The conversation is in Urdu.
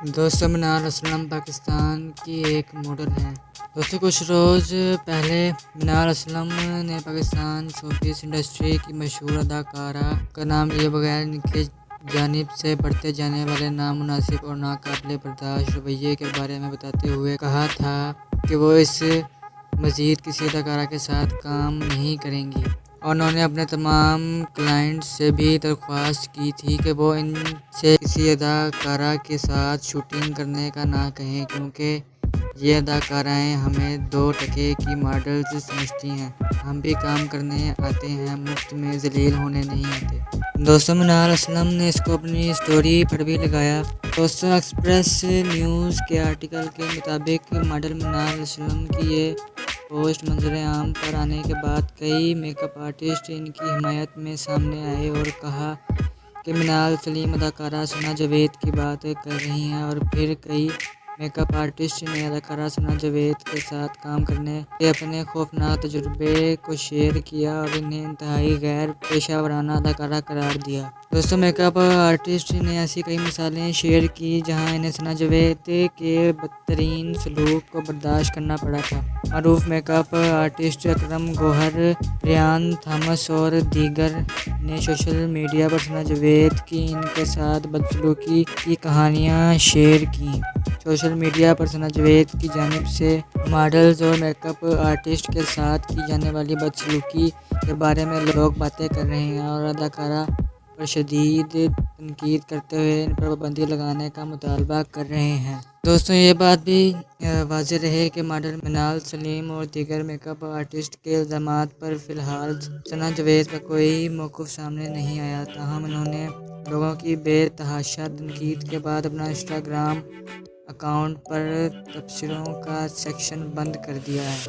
دوستوں منال اسلم پاکستان کی ایک ماڈل ہیں۔ دوستوں کچھ روز پہلے منال اسلم نے پاکستان شوبز انڈسٹری کی مشہور اداکارہ کا نام لیے بغیر ان کی جانب سے بڑھتے جانے والے نامناسب اور ناقابل برداشت رویے کے بارے میں بتاتے ہوئے کہا تھا کہ وہ اس مزید کسی اداکارہ کے ساتھ کام نہیں کریں گی، اور انہوں نے اپنے تمام کلائنٹس سے بھی درخواست کی تھی کہ وہ ان سے کسی اداکارہ کے ساتھ شوٹنگ کرنے کا نہ کہیں، کیونکہ یہ اداکارائیں ہمیں 2 ٹکے کی ماڈلز سمجھتی ہیں۔ ہم بھی کام کرنے آتے ہیں، مفت میں ذلیل ہونے نہیں آتے۔ دوستوں منال اسلم نے اس کو اپنی اسٹوری پر بھی لگایا۔ دوستوں ایکسپریس نیوز کے آرٹیکل کے مطابق ماڈل منال اسلم کی یہ پوسٹ منظر عام پر آنے کے بعد کئی میک اپ آرٹسٹ ان کی حمایت میں سامنے آئے اور کہا کہ منال سلیم اداکارہ ثنا جاوید کی بات کر رہی ہیں، اور پھر کئی میک اپ آرٹسٹ نے اداکارہ ثنا جاوید کے ساتھ کام کرنے کے اپنے خوفناک تجربے کو شیئر کیا اور انہیں انتہائی غیر پیشہ ورانہ اداکارہ قرار دیا۔ دوستوں میک اپ آرٹسٹ نے ایسی کئی مثالیں شیئر کی جہاں انہیں ثنا جاوید کے بدترین سلوک کو برداشت کرنا پڑا تھا۔ معروف میک اپ آرٹسٹ اکرم گوہر، ریان تھامس اور دیگر نے سوشل میڈیا پر ثنا جاوید کی ان کے ساتھ بدسلوکی کی کہانیاں شیئر کیں۔ سوشل میڈیا پر ثنا جاوید کی جانب سے ماڈلز اور میک اپ آرٹسٹ کے ساتھ کی جانے والی بدسلوکی کے بارے میں لوگ باتیں کر رہے ہیں اور اداکارہ پر شدید تنقید کرتے ہوئے ان پر پابندی لگانے کا مطالبہ کر رہے ہیں۔ دوستوں یہ بات بھی واضح رہے کہ ماڈل منال سلیم اور دیگر میک اپ آرٹسٹ کے الزامات پر فی الحال ثنا جاوید کا کوئی موقف سامنے نہیں آیا، تاہم انہوں نے لوگوں کی بے تحاشا تنقید کے بعد اپنا انسٹاگرام اکاؤنٹ پر تبصروں کا سیکشن بند کر دیا ہے۔